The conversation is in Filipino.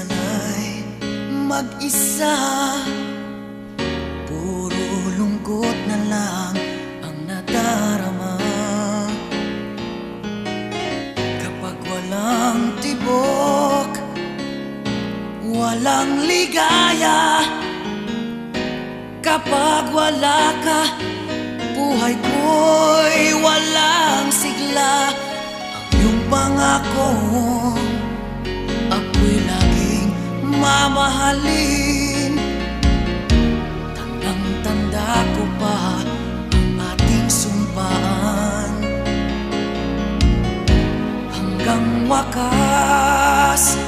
sana'y mag-isa. Puro lungkot na lang ang nadarama. Kapag walang tibok, walang ligaya. Kapag wala ka, buhay ko'y walang sigla. Ang iyong pangako, ako'y laging mamahalin. Tandang-tanda ko pa ang ating sumpaan. Hanggang wakas,